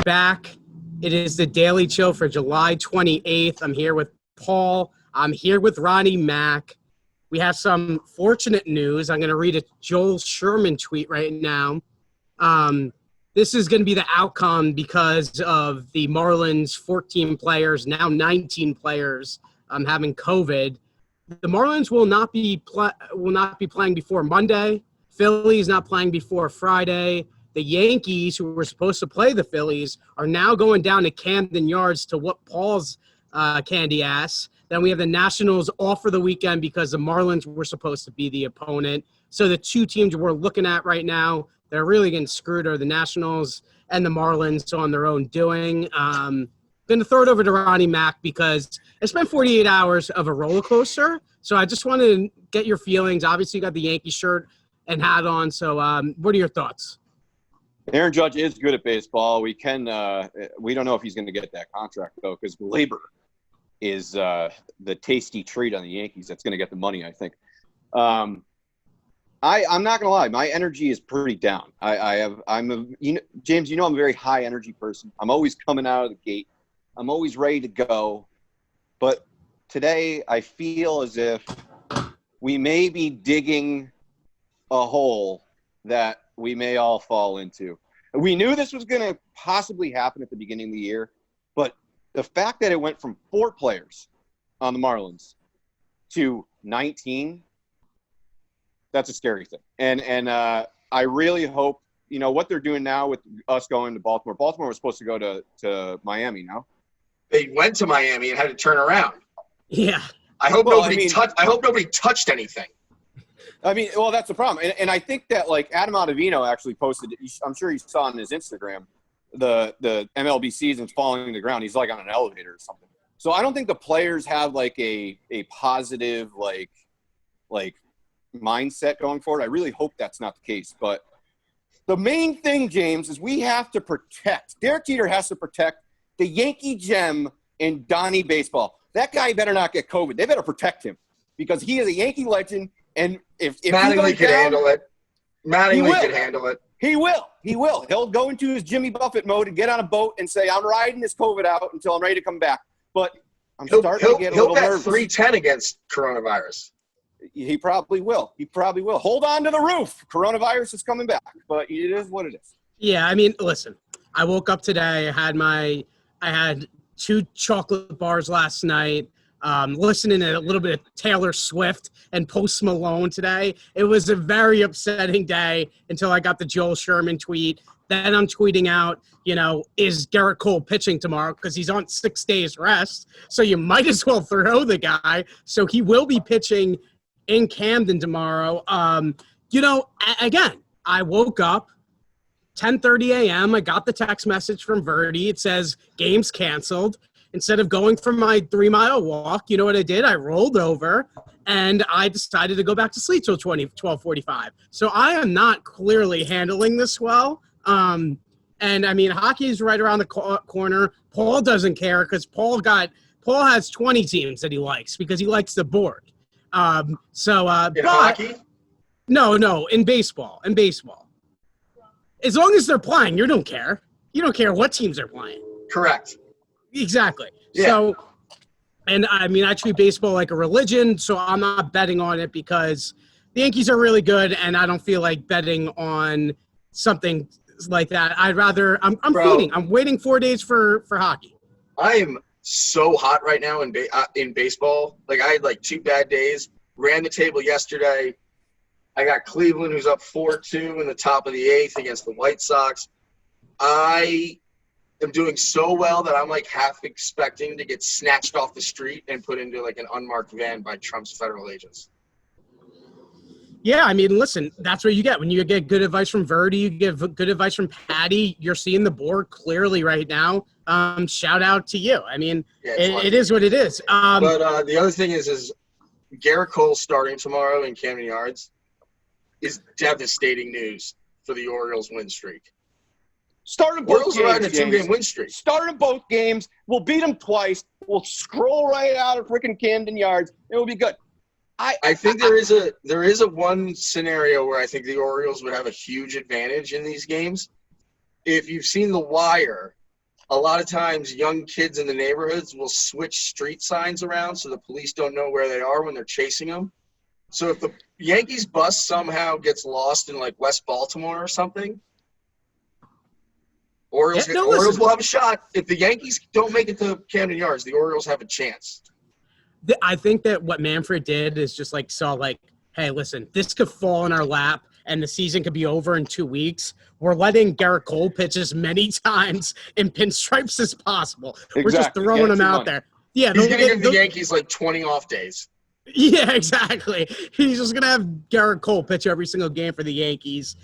back. It is the Daily Chill for July 28th. I'm here with Paul. I'm here with Ronnie Mack. We have some fortunate news. I'm going to read a Joel Sherman tweet right now. This is going to be the outcome because of the Marlins 14 players, now 19 players, having COVID. The Marlins will not be playing before Monday. Phillies not playing before Friday. The Yankees, who were supposed to play the Phillies, are now going down to Camden Yards to whoop Paul's candy ass. Then we have the Nationals off for the weekend because the Marlins were supposed to be the opponent. So the two teams we're looking at right now, they're really getting screwed are the Nationals and the Marlins on their own doing. Going to throw it over to Ronnie Mack because it's been 48 hours of a roller coaster. So I just wanted to get your feelings. Obviously, you got the Yankee shirt and hat on. So what are your thoughts? Aaron Judge is good at baseball. We don't know if he's going to get that contract, though, because Glaber is the tasty treat on the Yankees that's going to get the money, I think. I'm not going to lie. My energy is pretty down. James, I'm a very high energy person. I'm always coming out of the gate. I'm always ready to go. But today I feel as if we may be digging a hole that we may all fall into. We knew this was going to possibly happen at the beginning of the year, but the fact that it went from 4 players on the Marlins to 19, that's a scary thing. And I really hope, what they're doing now with us going to Baltimore. Baltimore was supposed to go to Miami now. They went to Miami and had to turn around. Yeah. I hope nobody touched anything. Well, that's the problem. And I think that, Adam Ottavino actually posted, I'm sure you saw on his Instagram, the MLB season's falling to the ground. He's on an elevator or something. So I don't think the players have a positive mindset going forward. I really hope that's not the case. But the main thing, James, is we have to protect. Derek Jeter has to protect the Yankee gem in Donnie baseball. That guy better not get COVID. They better protect him because he is a Yankee legend. And if Mattingly could handle it. Mattingly could handle it. He will. He'll go into his Jimmy Buffett mode and get on a boat and say, I'm riding this COVID out until I'm ready to come back. But I'm starting to get a little nervous. He'll bet 310 against coronavirus. He probably will. Hold on to the roof. Coronavirus is coming back. But it is what it is. Yeah, listen. I woke up today. I had 2 chocolate bars last night. Listening to a little bit of Taylor Swift and Post Malone today. It was a very upsetting day until I got the Joel Sherman tweet. Then I'm tweeting out, is Garrett Cole pitching tomorrow? Because he's on 6 days rest. So you might as well throw the guy. So he will be pitching in Camden tomorrow. Again, I woke up 10:30 a.m. I got the text message from Verdi. It says game's canceled. Instead of going for my 3-mile walk, you know what I did? I rolled over and I decided to go back to sleep till 12:45. So I am not clearly handling this well. Hockey is right around the corner. Paul doesn't care because Paul has 20 teams that he likes because he likes the board. Hockey? No, in baseball. As long as they're playing, you don't care. You don't care what teams are playing. Correct. Exactly. Yeah. So, I treat baseball like a religion, so I'm not betting on it because the Yankees are really good, and I don't feel like betting on something like that. I'm feeding. I'm waiting 4 days for hockey. I am so hot right now in baseball. I had 2 bad days. Ran the table yesterday. I got Cleveland, who's up 4-2 in the top of the 8th against the White Sox. I am doing so well that I'm half expecting to get snatched off the street and put into an unmarked van by Trump's federal agents. Yeah, listen, that's what you get. When you get good advice from Verdi, you get good advice from Patty, you're seeing the board clearly right now. Shout out to you. It is what it is. But the other thing is Garrett Cole starting tomorrow in Camden Yards is devastating news for the Orioles win streak. Start them both games, riding a 2-game win streak. Start them both games. We'll beat them twice. We'll scroll right out of freaking Camden Yards. It will be good. I think there is a one scenario where I think the Orioles would have a huge advantage in these games. If you've seen The Wire, a lot of times young kids in the neighborhoods will switch street signs around so the police don't know where they are when they're chasing them. So if the Yankees bus somehow gets lost in like West Baltimore or something, Orioles will have a shot. If the Yankees don't make it to Camden Yards, the Orioles have a chance. I think that what Manfred did is just like saw like, hey, listen, this could fall in our lap and the season could be over in 2 weeks. We're letting Garrett Cole pitch as many times in pinstripes as possible. Exactly. We're just throwing him out there. Yeah, he's going to give the Yankees like 20 off days. Yeah, exactly. He's just going to have Garrett Cole pitch every single game for the Yankees.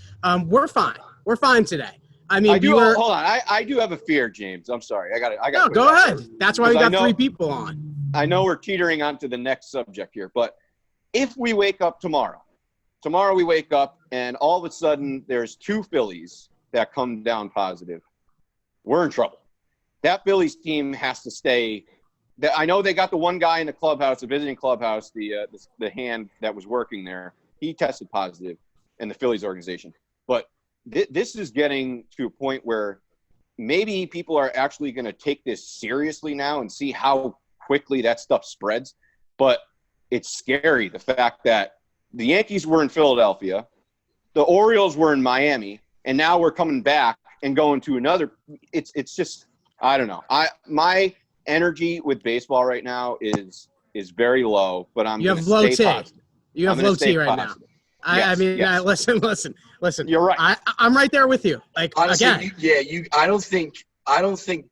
We're fine. We're fine today. I mean, hold on. I do have a fear, James. I'm sorry. I got it. No, go ahead. That's why we got 3 people on. I know we're teetering on to the next subject here, but if we wake up tomorrow we wake up and all of a sudden there's 2 Phillies that come down positive, we're in trouble. That Phillies team has to stay. I know they got the one guy in the clubhouse, the visiting clubhouse, the hand that was working there. He tested positive in the Phillies organization. But this is getting to a point where maybe people are actually going to take this seriously now and see how quickly that stuff spreads. But it's scary, the fact that the Yankees were in Philadelphia, the Orioles were in Miami, and now we're coming back and going to another. It's just, I don't know. My energy with baseball right now is very low, but I'm going to stay positive. You have low T right now. Listen. You're right. I'm right there with you. Like, honestly, again. I don't think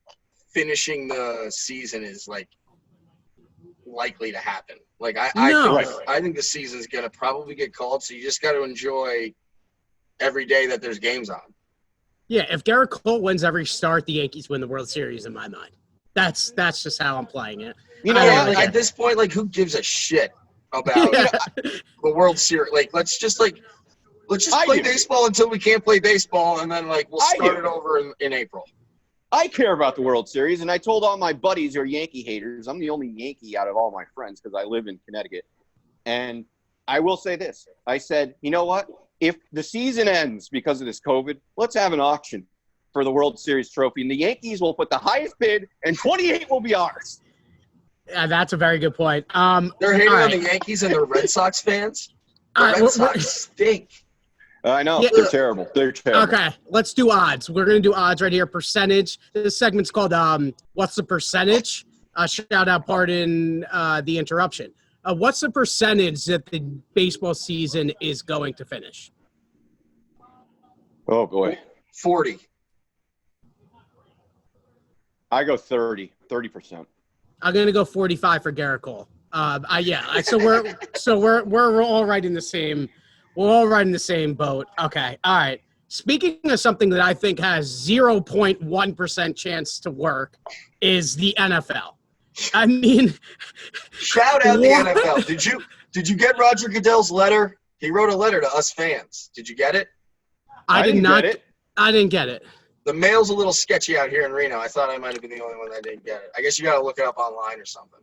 finishing the season is like likely to happen. Like I think the season's gonna probably get called, so you just got to enjoy every day that there's games on. Yeah, if Garrett Cole wins every start, the Yankees win the World Series in my mind. That's just how I'm playing it. You know, at this point, like, who gives a shit about the World Series? Like, let's just play baseball until we can't play baseball, and then like we'll start it over in April. I care about the World Series, and I told all my buddies who are Yankee haters, I'm the only Yankee out of all my friends because I live in Connecticut. And I will say this. I said, you know what? If the season ends because of this COVID, let's have an auction for the World Series trophy, and the Yankees will put the highest bid, and 28 will be ours. Yeah, that's a very good point. They're hating on the Yankees and they're Red Sox fans. The Red Sox stink. I know. Yeah. They're terrible. Okay, let's do odds. We're going to do odds right here. Percentage. This segment's called What's the Percentage? Shout out, pardon the interruption. What's the percentage that the baseball season is going to finish? Oh, boy. 40. I go 30%. I'm going to go 45 for Garrett Cole. So we're all right in the same. We're all right in the same boat. Okay. All right. Speaking of something that I think has 0.1% chance to work is the NFL. I mean, shout out the NFL. Did you get Roger Goodell's letter? He wrote a letter to us fans. Did you get it? I did not. I didn't get it. The mail's a little sketchy out here in Reno. I thought I might have been the only one that didn't get it. I guess you got to look it up online or something.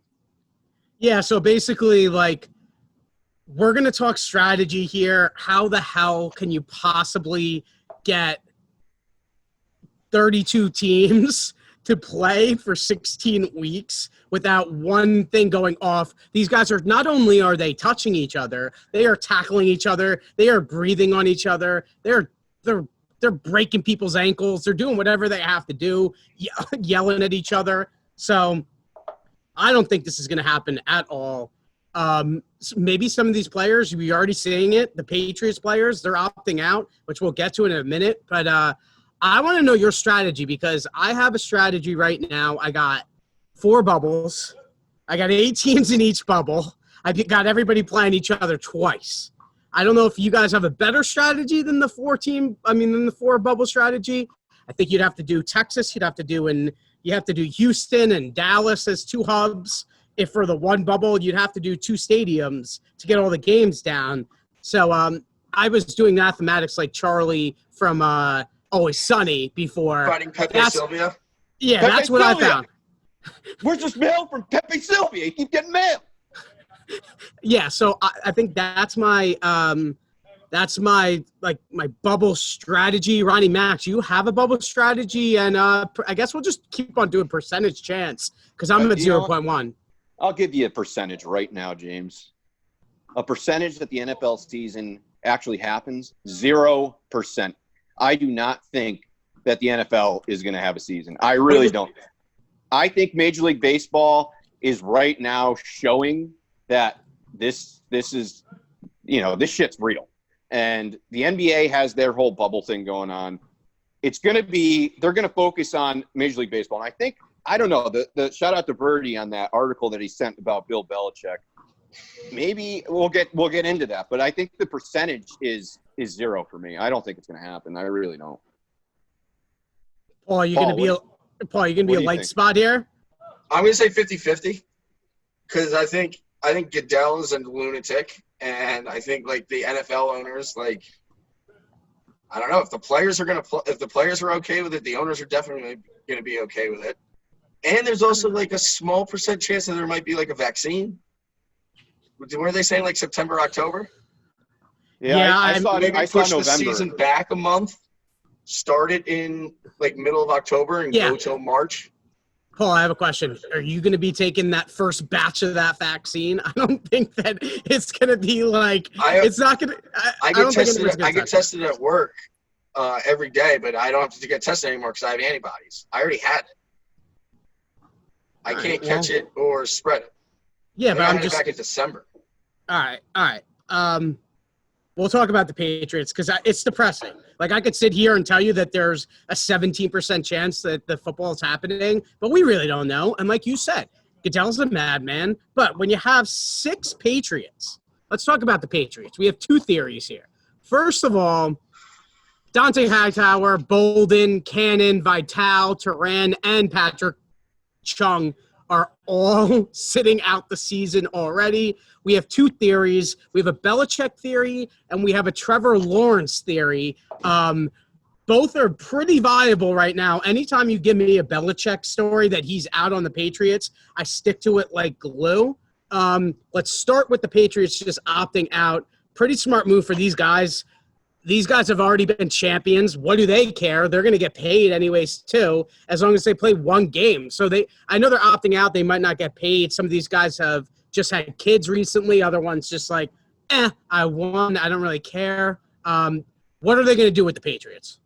Yeah. So basically, like, we're going to talk strategy here. How the hell can you possibly get 32 teams to play for 16 weeks without one thing going off? These guys are not only are they touching each other, they are tackling each other. They are breathing on each other. They're breaking people's ankles. They're doing whatever they have to do, yelling at each other. So I don't think this is going to happen at all. Maybe some of these players, we're already seeing it. The Patriots players, they're opting out, which we'll get to in a minute. But I want to know your strategy because I have a strategy right now. I got 4 bubbles. I got 8 teams in each bubble. I've got everybody playing each other twice. I don't know if you guys have a better strategy than the 4 bubble strategy. I think you'd have to do Texas. You have to do Houston and Dallas as 2 hubs. If for the 1 bubble, you'd have to do 2 stadiums to get all the games down. So I was doing mathematics like Charlie from Always Sunny before. Fighting Pepe Sylvia? Yeah, Pepe that's what Sylvia. I found. Where's this mail from Pepe Sylvia? You keep getting mail. Yeah, so I think that's my That's my bubble strategy. Ronnie Max, you have a bubble strategy, and I guess we'll just keep on doing percentage chance because I'm at 0.1. I'll give you a percentage right now, James. A percentage that the NFL season actually happens, 0%. I do not think that the NFL is going to have a season. I really don't. I think Major League Baseball is right now showing that this is, this shit's real. And the NBA has their whole bubble thing going on. It's going to be – they're going to focus on Major League Baseball. And I think – I don't know. The shout out to Birdie on that article that he sent about Bill Belichick. Maybe we'll get into that, but I think the percentage is 0 for me. I don't think it's going to happen. I really don't. Paul, you're going to be a light spot here? I'm going to say 50-50 because I think Goodell is a lunatic, and I think the NFL owners I don't know if the players are if the players are okay with it, the owners are definitely going to be okay with it. And there's also a small percent chance that there might be a vaccine. Were they saying September, October? Yeah, I saw push November. The season back a month, start it in middle of October and go till March. Paul, I have a question. Are you going to be taking that first batch of that vaccine? I don't think that it's going to be it's not going to. I get tested at work every day, but I don't have to get tested anymore because I have antibodies. I already had it. I can't catch it or spread it. Yeah, but I'm just back in December. All right. We'll talk about the Patriots because it's depressing. I could sit here and tell you that there's a 17% chance that the football is happening, but we really don't know. And like you said, Goodell's a madman. But when you have 6 Patriots, let's talk about the Patriots. We have 2 theories here. First of all, Dante Hightower, Bolden, Cannon, Vital, Turan, and Patrick Chung are all sitting out the season already. We have 2 theories. We have a Belichick theory and we have a Trevor Lawrence theory. Both are pretty viable right now. Anytime you give me a Belichick story that he's out on the Patriots, I stick to it like glue. Let's start with the Patriots just opting out. Pretty smart move for these guys. These guys have already been champions. What do they care? They're going to get paid anyways, too, as long as they play one game. So I know they're opting out. They might not get paid. Some of these guys have just had kids recently. Other ones just I won. I don't really care. What are they going to do with the Patriots?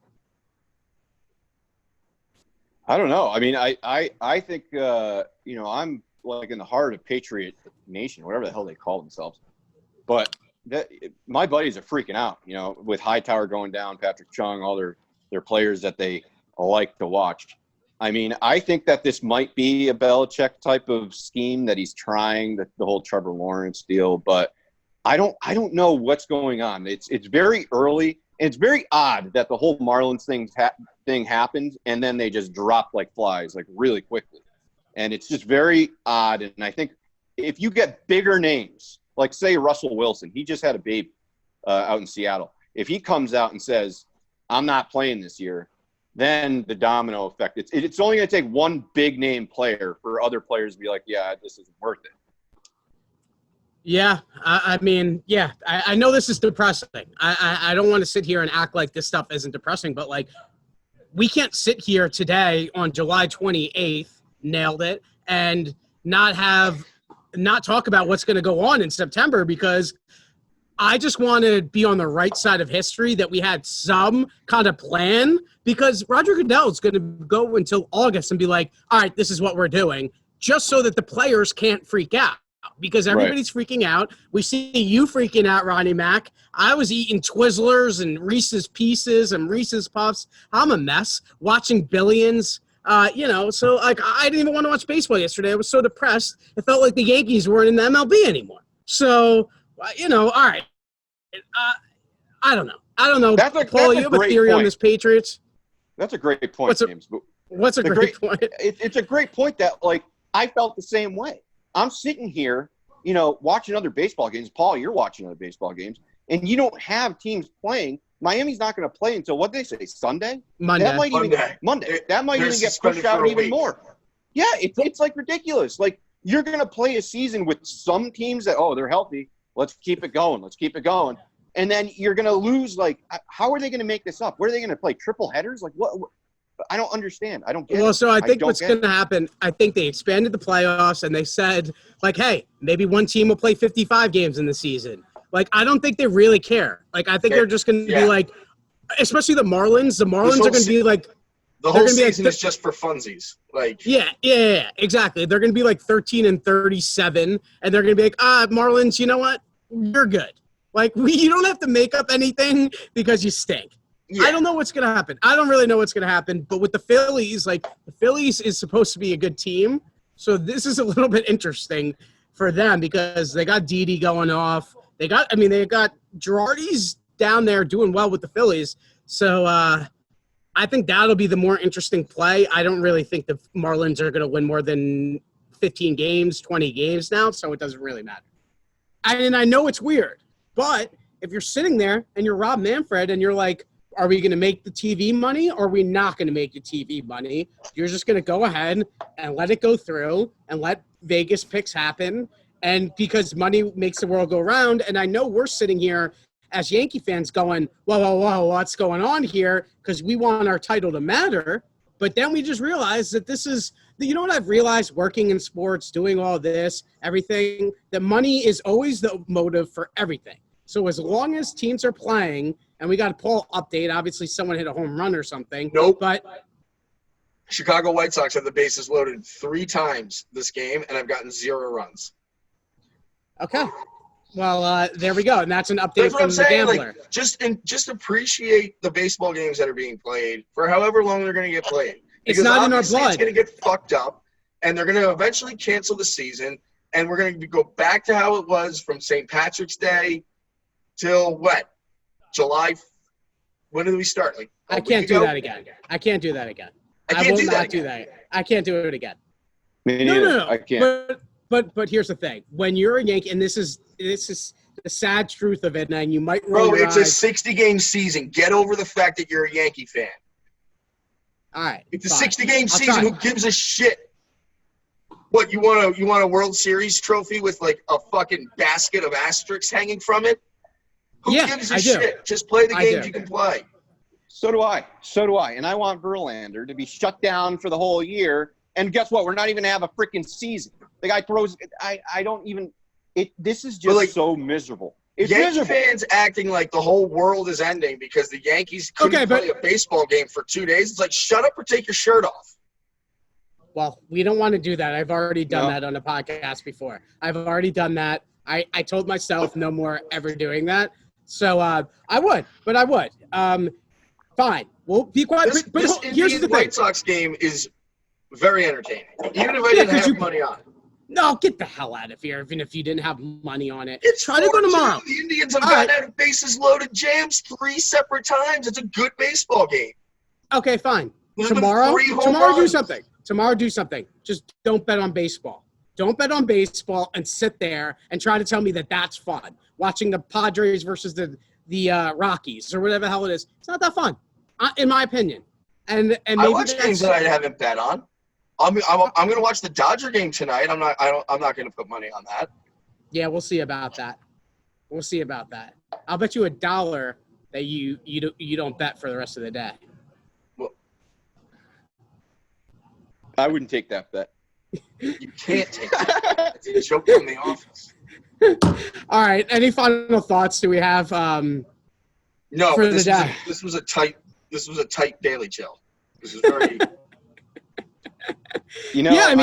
I don't know. I mean, I think, I'm in the heart of Patriot Nation, whatever the hell they call themselves. But my buddies are freaking out, with Hightower going down, Patrick Chung, all their players that they like to watch. I mean, I think that this might be a Belichick type of scheme that he's trying, the whole Trevor Lawrence deal, but I don't know what's going on. It's very early, and it's very odd that the whole Marlins thing happened, and then they just dropped like flies, really quickly. And it's just very odd, and I think if you get bigger names, like, say, Russell Wilson. He just had a baby out in Seattle. If he comes out and says, I'm not playing this year, then the domino effect. It's only going to take one big-name player for other players to be like, yeah, this isn't worth it. Yeah, I know this is depressing. I don't want to sit here and act like this stuff isn't depressing, but, we can't sit here today on July 28th, nailed it, and not talk about what's going to go on in September because I just want to be on the right side of history that we had some kind of plan because Roger Goodell is going to go until August and be like, all right, this is what we're doing, just so that the players can't freak out because everybody's freaking out. We see you freaking out, Ronnie Mac. I was eating Twizzlers and Reese's Pieces and Reese's Puffs. I'm a mess watching Billions. So I didn't even want to watch baseball yesterday. I was so depressed. It felt like the Yankees weren't in the MLB anymore. So, all right. I don't know. Paul, you have a theory on this Patriots? That's a great point, James. What's a great point? It's a great point that, I felt the same way. I'm sitting here, watching other baseball games. Paul, you're watching other baseball games, and you don't have teams playing. Miami's not going to play until, what did they say, Sunday? Monday. Monday. That might even get pushed out even more. Yeah, it's ridiculous. You're going to play a season with some teams that, they're healthy. Let's keep it going. And then you're going to lose. Like, how are they going to make this up? What are they going to play? Triple headers? Like, what? I don't understand. I don't get it. Well, so I think what's going to happen, I think they expanded the playoffs and they said, like, hey, maybe one team will play 55 games in the season. Like, I don't think they really care. Like, I think they're just going to be like, especially the Marlins. The Marlins are going to be like, the whole season is just for funsies. Like, yeah, exactly. They're going to be like 13-37, and they're going to be like, Marlins, you know what? You're good. Like, you don't have to make up anything because you stink. Yeah. I don't know what's going to happen. I don't really know what's going to happen. But with the Phillies, like, the Phillies is supposed to be a good team. So this is a little bit interesting for them because they got Didi going off. They got Girardi's down there doing well with the Phillies. So I think that'll be the more interesting play. I don't really think the Marlins are going to win more than 15 games, 20 games now, so it doesn't really matter. And I know it's weird, but if you're sitting there and you're Rob Manfred and you're like, are we going to make the TV money or are we not going to make the TV money? You're just going to go ahead and let it go through and let Vegas picks happen. And because money makes the world go round, and I know we're sitting here as Yankee fans going, whoa, what's going on here? Because we want our title to matter. But then we just realized that this is, you know what I've realized working in sports, doing all this, everything, that money is always the motive for everything. So as long as teams are playing, and we got a poll update, obviously someone hit a home run or something. Nope. But Chicago White Sox have the bases loaded 3 times this game, and I've gotten 0 runs. Okay. Well, there we go, and that's an update from the Gambler. Like, just appreciate the baseball games that are being played for however long they're going to get played. It's not in our blood. It's going to get fucked up, and they're going to eventually cancel the season, and we're going to go back to how it was from St. Patrick's Day till what? July? When did we start? Like, I can't do that again. I can't do that again. I will not do that. I can't do it again. No. I can't. But here's the thing: when you're a Yankee, and this is the sad truth of it, and you might roll your it's eyes. a 60-game season. Get over the fact that you're a Yankee fan. All right, it's a 60-game season. Who gives a shit? What, you want a World Series trophy with like a fucking basket of asterisks hanging from it? Who gives a shit? Just play the games you can play. So do I. And I want Verlander to be shut down for the whole year. And guess what? We're not even going to have a freaking season. The guy throws – I don't even – this is just so miserable. It's Yankee miserable. Fans acting like the whole world is ending because the Yankees couldn't play a baseball game for 2 days. It's like, shut up or take your shirt off. Well, we don't want to do that. I've already done that on a podcast before. I've already done that. I told myself no more ever doing that. So I would. Fine. Well, be quiet. This here's the thing. White Sox game is very entertaining, even if I didn't have money on it. No, get the hell out of here, even if you didn't have money on it. Try to go tomorrow. The Indians have gotten out of bases loaded jams 3 separate times. It's a good baseball game. Okay, fine. Tomorrow do something. Just don't bet on baseball. Don't bet on baseball and sit there and try to tell me that that's fun. Watching the Padres versus the Rockies or whatever the hell it is. It's not that fun, in my opinion. And maybe I watch games that I haven't bet on. I'm going to watch the Dodger game tonight. I'm not going to put money on that. Yeah, we'll see about that. I'll bet you $1 that you don't bet for the rest of the day. Well, I wouldn't take that bet. You can't take that. It's a joke from the office. All right. Any final thoughts do we have? No. For this was a tight daily chill. This is very. This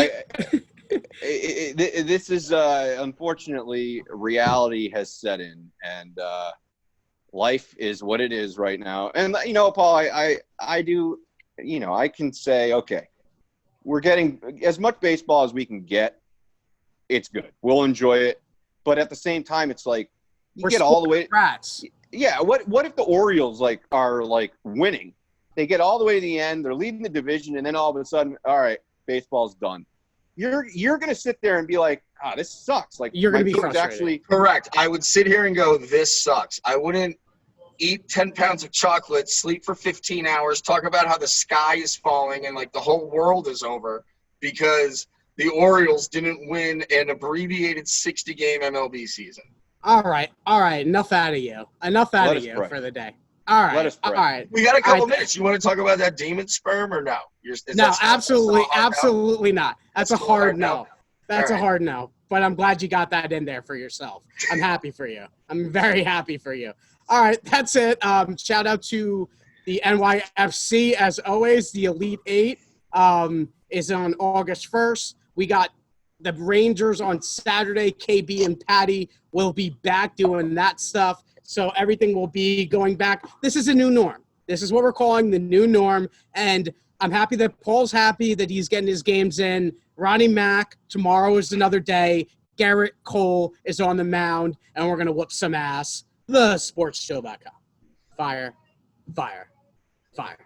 is unfortunately reality has set in, and life is what it is right now. And Paul, I do, I can say, okay, we're getting as much baseball as we can get. It's good. We'll enjoy it, but at the same time, it's like you get all the way. Rats. Yeah. What if the Orioles are winning? They get all the way to the end. They're leading the division, and then all of a sudden, all right, baseball's done. You're going to sit there and be like, this sucks. Like, you're going to be frustrated. Actually correct. I would sit here and go, this sucks. I wouldn't eat 10 pounds of chocolate, sleep for 15 hours, talk about how the sky is falling and like the whole world is over because the Orioles didn't win an abbreviated 60-game MLB season. All right. Enough out of you. Enough out Let of us you pray. for the day. All right. Let us pray. All right. We got a couple All right. minutes. You want to talk about that demon sperm or no? No, absolutely not. That's a still a hard hard no? no. That's All a right. hard no. But I'm glad you got that in there for yourself. I'm happy for you. I'm very happy for you. All right, that's it. Shout out to the NYFC as always. The Elite Eight is on August 1st. We got the Rangers on Saturday. KB and Patty will be back doing that stuff. So everything will be going back. This is a new norm. This is what we're calling the new norm. And I'm happy that Paul's happy that he's getting his games in. Ronnie Mack, tomorrow is another day. Garrett Cole is on the mound, and we're going to whoop some ass. TheSportsShow.com. Fire, fire, fire.